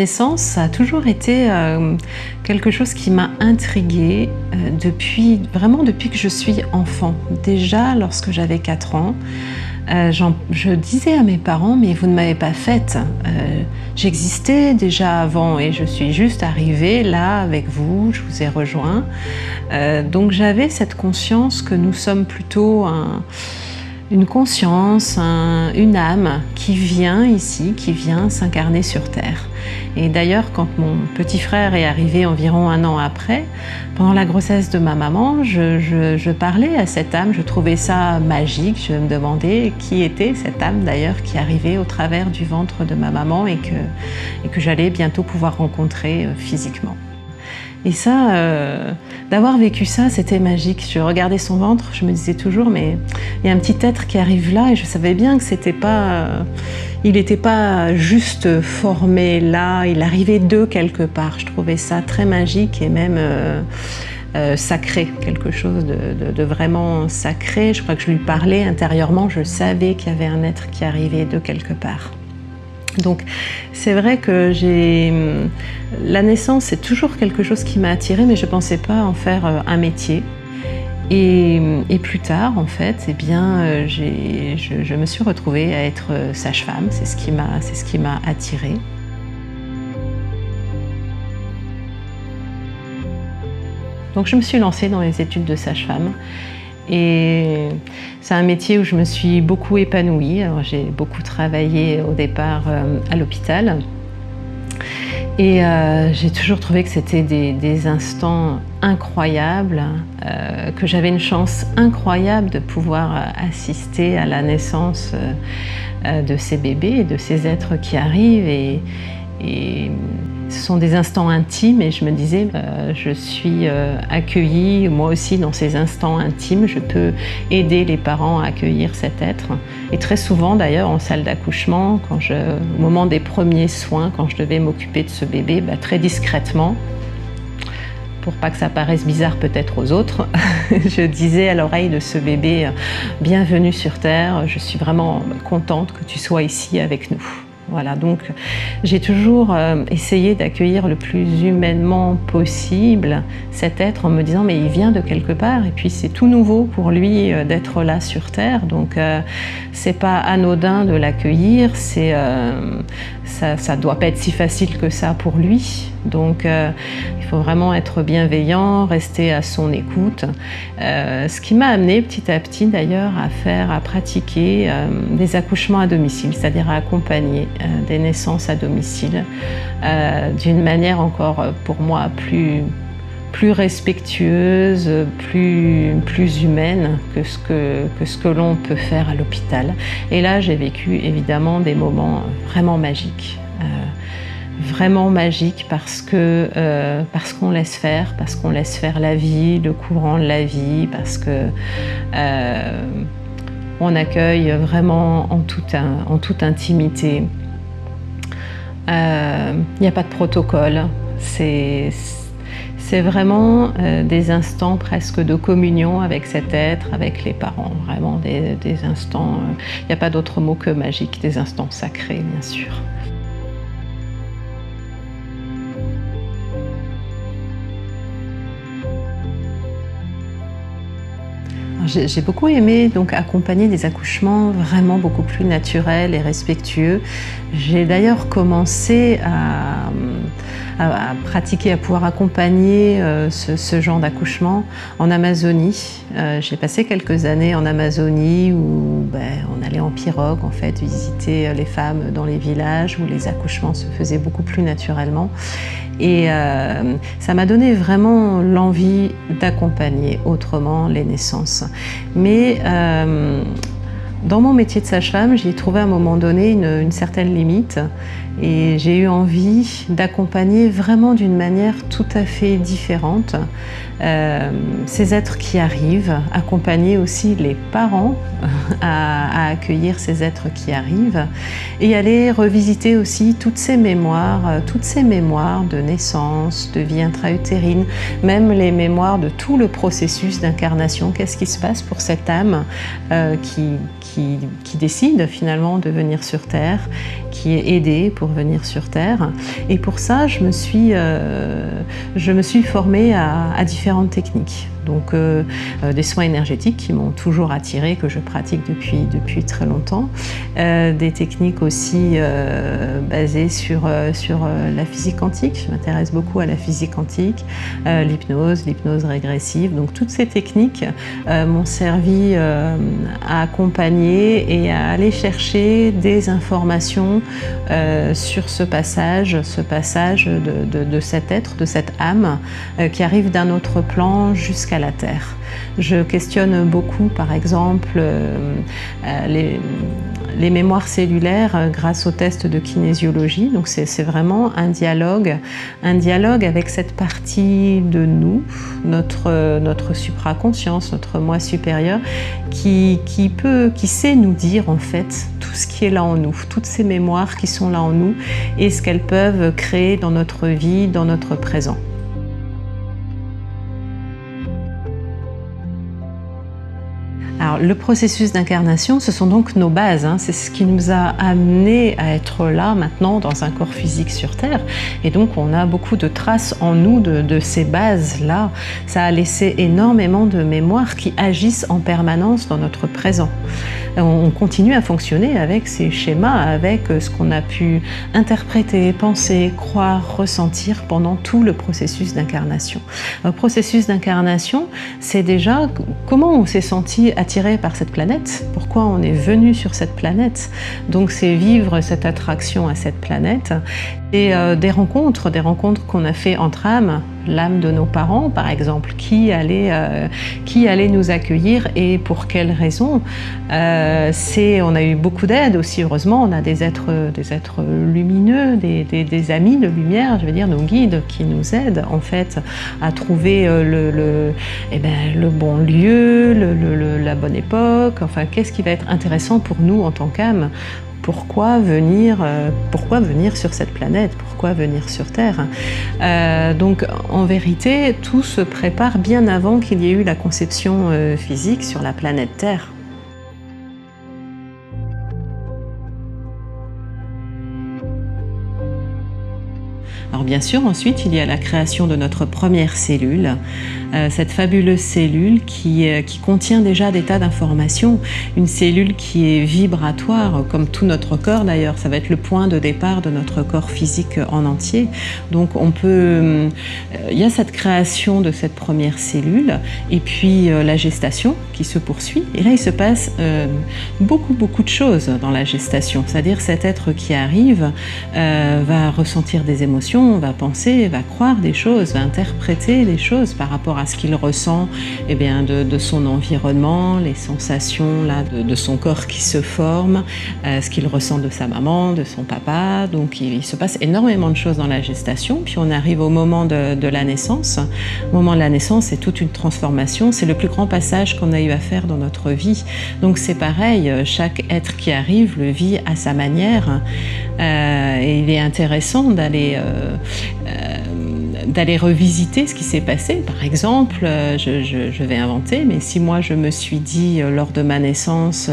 naissance, ça a toujours été quelque chose qui m'a intriguée depuis que je suis enfant. Déjà, lorsque j'avais 4 ans, je disais à mes parents, mais vous ne m'avez pas faite. J'existais déjà avant et je suis juste arrivée là avec vous, je vous ai rejoint. Donc j'avais cette conscience que nous sommes plutôt une conscience, une âme qui vient ici, qui vient s'incarner sur Terre. Et d'ailleurs, quand mon petit frère est arrivé environ 1 an après, pendant la grossesse de ma maman, je parlais à cette âme, je trouvais ça magique, je me demandais qui était cette âme d'ailleurs qui arrivait au travers du ventre de ma maman et que j'allais bientôt pouvoir rencontrer physiquement. Et ça, d'avoir vécu ça, c'était magique. Je regardais son ventre, je me disais toujours, mais il y a un petit être qui arrive là, et je savais bien que il n'était pas juste formé là, il arrivait de quelque part. Je trouvais ça très magique et même sacré, quelque chose de vraiment sacré. Je crois que je lui parlais intérieurement, je savais qu'il y avait un être qui arrivait de quelque part. Donc c'est vrai que la naissance, c'est toujours quelque chose qui m'a attirée, mais je ne pensais pas en faire un métier. Et plus tard, en fait, eh bien, je me suis retrouvée à être sage-femme, c'est ce qui m'a attirée. Donc je me suis lancée dans les études de sage-femme. Et c'est un métier où je me suis beaucoup épanouie. Alors, j'ai beaucoup travaillé au départ à l'hôpital. Et j'ai toujours trouvé que c'était des instants incroyables, que j'avais une chance incroyable de pouvoir assister à la naissance de ces bébés et de ces êtres qui arrivent. Et ce sont des instants intimes et je me disais, je suis accueillie moi aussi dans ces instants intimes, je peux aider les parents à accueillir cet être. Et très souvent d'ailleurs en salle d'accouchement, au moment des premiers soins, quand je devais m'occuper de ce bébé, très discrètement, pour pas que ça paraisse bizarre peut-être aux autres, je disais à l'oreille de ce bébé, bienvenue sur Terre, je suis vraiment contente que tu sois ici avec nous. Voilà, donc j'ai toujours essayé d'accueillir le plus humainement possible cet être en me disant mais il vient de quelque part et puis c'est tout nouveau pour lui d'être là sur Terre, donc c'est pas anodin de l'accueillir, ça doit pas être si facile que ça pour lui, donc il faut vraiment être bienveillant, rester à son écoute, ce qui m'a amené petit à petit d'ailleurs à pratiquer des accouchements à domicile, c'est-à-dire à accompagner des naissances à domicile d'une manière encore pour moi plus respectueuse, plus humaine que ce que l'on peut faire à l'hôpital. Et là, j'ai vécu évidemment des moments vraiment magiques. Vraiment magique parce qu'on laisse faire la vie, le courant de la vie, parce que on accueille vraiment en toute intimité. Il n'y a pas de protocole, c'est vraiment des instants presque de communion avec cet être, avec les parents, vraiment des instants, il n'y a pas d'autre mot que magique, des instants sacrés bien sûr. J'ai beaucoup aimé donc accompagner des accouchements vraiment beaucoup plus naturels et respectueux. J'ai d'ailleurs commencé à pratiquer, à pouvoir accompagner ce genre d'accouchement en Amazonie. J'ai passé quelques années en Amazonie où on allait en pirogue en fait visiter les femmes dans les villages où les accouchements se faisaient beaucoup plus naturellement. Et ça m'a donné vraiment l'envie d'accompagner autrement les naissances. Mais dans mon métier de sage-femme, j'y ai trouvé à un moment donné une certaine limite et j'ai eu envie d'accompagner vraiment d'une manière tout à fait différente ces êtres qui arrivent, accompagner aussi les parents à accueillir ces êtres qui arrivent et aller revisiter aussi toutes ces mémoires de naissance, de vie intra-utérine, même les mémoires de tout le processus d'incarnation. Qu'est-ce qui se passe pour cette âme qui qui décide finalement de venir sur Terre, qui est aidé pour venir sur Terre. Et pour ça, je me suis formée à différentes techniques. Donc des soins énergétiques qui m'ont toujours attirée, que je pratique depuis très longtemps. Des techniques aussi basées sur la physique quantique. Je m'intéresse beaucoup à la physique quantique, l'hypnose régressive. Donc toutes ces techniques m'ont servi à accompagner et à aller chercher des informations sur ce passage de cet être, de cette âme qui arrive d'un autre plan jusqu'à la Terre. Je questionne beaucoup, par exemple, les mémoires cellulaires grâce aux tests de kinésiologie. Donc c'est vraiment un dialogue avec cette partie de nous, notre supraconscience, notre moi supérieur, qui sait nous dire en fait tout ce qui est là en nous, toutes ces mémoires qui sont là en nous et ce qu'elles peuvent créer dans notre vie, dans notre présent. Alors, le processus d'incarnation, ce sont donc nos bases, hein. C'est ce qui nous a amenés à être là maintenant dans un corps physique sur Terre. Et donc on a beaucoup de traces en nous de ces bases-là. Ça a laissé énormément de mémoires qui agissent en permanence dans notre présent. On continue à fonctionner avec ces schémas, avec ce qu'on a pu interpréter, penser, croire, ressentir pendant tout le processus d'incarnation. Le processus d'incarnation, c'est déjà comment on s'est senti attiré par cette planète, pourquoi on est venu sur cette planète. Donc c'est vivre cette attraction à cette planète et des rencontres qu'on a fait entre âmes, l'âme de nos parents par exemple, qui allait nous accueillir et pour quelles raisons. On a eu beaucoup d'aide aussi, heureusement, on a des êtres lumineux, des amis de lumière, je veux dire nos guides qui nous aident en fait à trouver le bon lieu, la bonne époque, enfin qu'est-ce qui va être intéressant pour nous en tant qu'âme. Pourquoi venir sur cette planète? Pourquoi venir sur Terre? Donc en vérité, tout se prépare bien avant qu'il y ait eu la conception physique sur la planète Terre. Alors bien sûr, ensuite, il y a la création de notre première cellule, cette fabuleuse cellule qui contient déjà des tas d'informations, une cellule qui est vibratoire, comme tout notre corps d'ailleurs, ça va être le point de départ de notre corps physique en entier. Donc il y a cette création de cette première cellule, et puis la gestation qui se poursuit, et là il se passe beaucoup de choses dans la gestation, c'est-à-dire cet être qui arrive va ressentir des émotions, va penser, va croire des choses, va interpréter les choses par rapport à ce qu'il ressent de son environnement, les sensations là, de son corps qui se forme, ce qu'il ressent de sa maman, de son papa. Donc il se passe énormément de choses dans la gestation. Puis on arrive au moment de la naissance. Au moment de la naissance, c'est toute une transformation. C'est le plus grand passage qu'on a eu à faire dans notre vie. Donc c'est pareil, chaque être qui arrive le vit à sa manière. Et il est intéressant d'aller revisiter ce qui s'est passé. Par exemple, je vais inventer, mais si moi je me suis dit lors de ma naissance,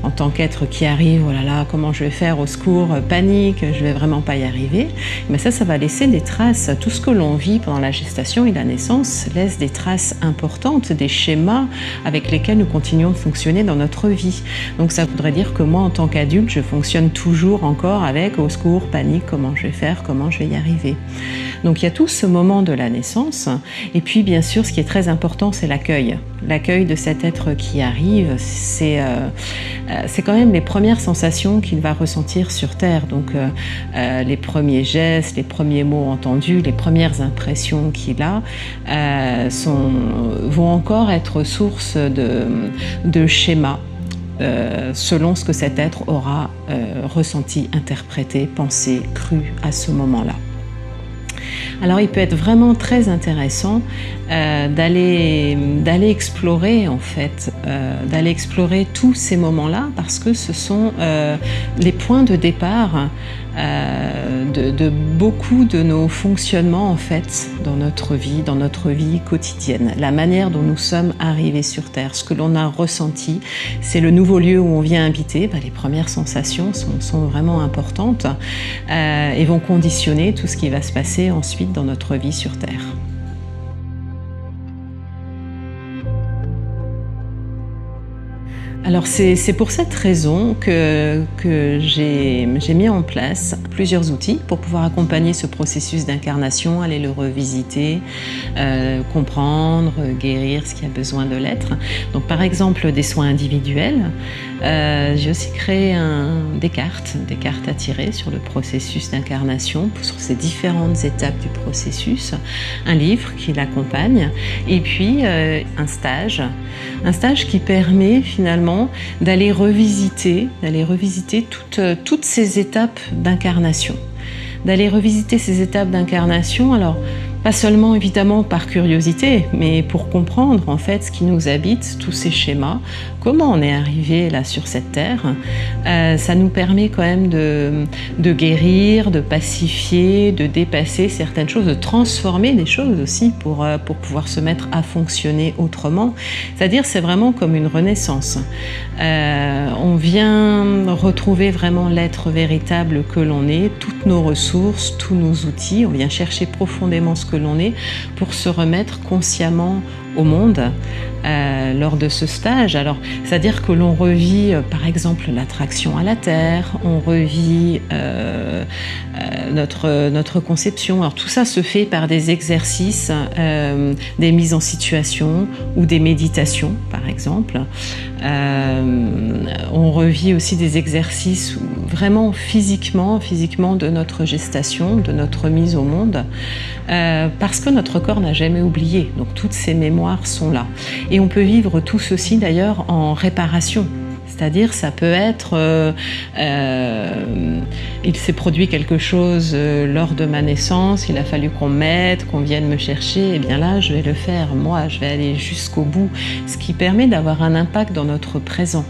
en tant qu'être qui arrive, oh là là, comment je vais faire, au secours, panique, je vais vraiment pas y arriver, mais ça va laisser des traces. Tout ce que l'on vit pendant la gestation et la naissance laisse des traces importantes, des schémas avec lesquels nous continuons de fonctionner dans notre vie. Donc ça voudrait dire que moi, en tant qu'adulte, je fonctionne toujours encore avec au secours, panique, comment je vais faire, comment je vais y arriver. Donc il y a tout ce moment de la naissance, et puis bien sûr ce qui est très important, c'est l'accueil. L'accueil de cet être qui arrive, c'est quand même les premières sensations qu'il va ressentir sur Terre. Donc les premiers gestes, les premiers mots entendus, les premières impressions qu'il a vont encore être source de schémas. Selon ce que cet être aura ressenti, interprété, pensé, cru à ce moment-là. Alors il peut être vraiment très intéressant d'aller explorer en fait, d'aller explorer tous ces moments-là, parce que ce sont les points de départ de beaucoup de nos fonctionnements en fait dans notre vie quotidienne. La manière dont nous sommes arrivés sur Terre, ce que l'on a ressenti, c'est le nouveau lieu où on vient habiter. Les premières sensations sont vraiment importantes et vont conditionner tout ce qui va se passer ensuite dans notre vie sur Terre. Alors c'est pour cette raison que j'ai mis en place plusieurs outils pour pouvoir accompagner ce processus d'incarnation, aller le revisiter, comprendre, guérir ce qui a besoin de l'être. Donc par exemple des soins individuels, j'ai aussi créé des cartes à tirer sur le processus d'incarnation, sur ces différentes étapes du processus, un livre qui l'accompagne et puis un stage qui permet finalement d'aller revisiter toutes ces étapes d'incarnation. D'aller revisiter ces étapes d'incarnation, alors pas seulement évidemment par curiosité, mais pour comprendre en fait ce qui nous habite, tous ces schémas, comment on est arrivé là sur cette terre. Ça nous permet quand même de guérir, de pacifier, de dépasser certaines choses, de transformer des choses aussi pour pouvoir se mettre à fonctionner autrement. C'est-à-dire c'est vraiment comme une renaissance. On vient retrouver vraiment l'être véritable que l'on est, toutes nos ressources, tous nos outils, on vient chercher profondément ce que l'on est pour se remettre consciemment au monde lors de ce stage. Alors, c'est-à-dire que l'on revit par exemple l'attraction à la Terre, on revit notre conception. Alors tout ça se fait par des exercices, des mises en situation ou des méditations par exemple. On revit aussi des exercices vraiment physiquement de notre gestation, de notre mise au monde, parce que notre corps n'a jamais oublié. Donc toutes ces mémoires sont là. Et on peut vivre tout ceci d'ailleurs en réparation. C'est-à-dire, ça peut être, il s'est produit quelque chose lors de ma naissance, il a fallu qu'on m'aide, qu'on vienne me chercher, et bien là, je vais le faire, moi, je vais aller jusqu'au bout, ce qui permet d'avoir un impact dans notre présent.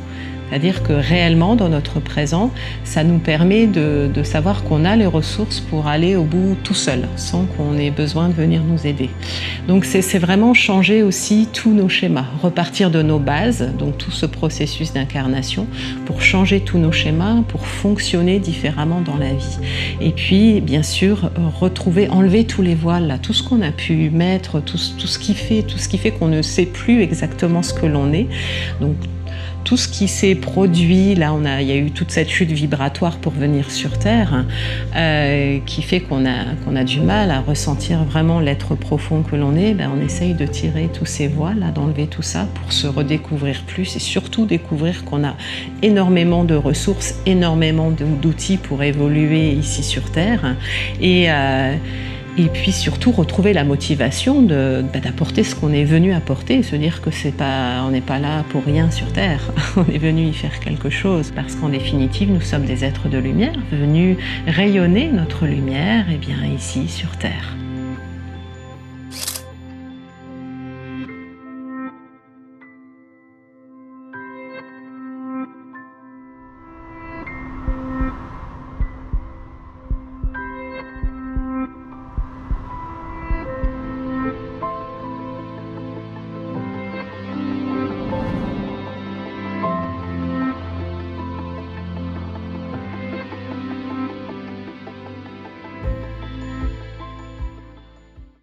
C'est-à-dire que réellement, dans notre présent, ça nous permet de savoir qu'on a les ressources pour aller au bout tout seul, sans qu'on ait besoin de venir nous aider. Donc c'est vraiment changer aussi tous nos schémas, repartir de nos bases, donc tout ce processus d'incarnation, pour changer tous nos schémas, pour fonctionner différemment dans la vie. Et puis, bien sûr, enlever tous les voiles, là, tout ce qu'on a pu mettre, tout ce qui fait qu'on ne sait plus exactement ce que l'on est. Donc, tout ce qui s'est produit, là il y a eu toute cette chute vibratoire pour venir sur Terre, qui fait qu'on a du mal à ressentir vraiment l'être profond que l'on est. On essaye de tirer tous ces voiles, d'enlever tout ça pour se redécouvrir plus et surtout découvrir qu'on a énormément de ressources, énormément d'outils pour évoluer ici sur Terre. Et puis surtout retrouver la motivation d'apporter ce qu'on est venu apporter, et se dire que on n'est pas là pour rien sur Terre, on est venu y faire quelque chose, parce qu'en définitive nous sommes des êtres de lumière, venus rayonner notre lumière ici sur Terre.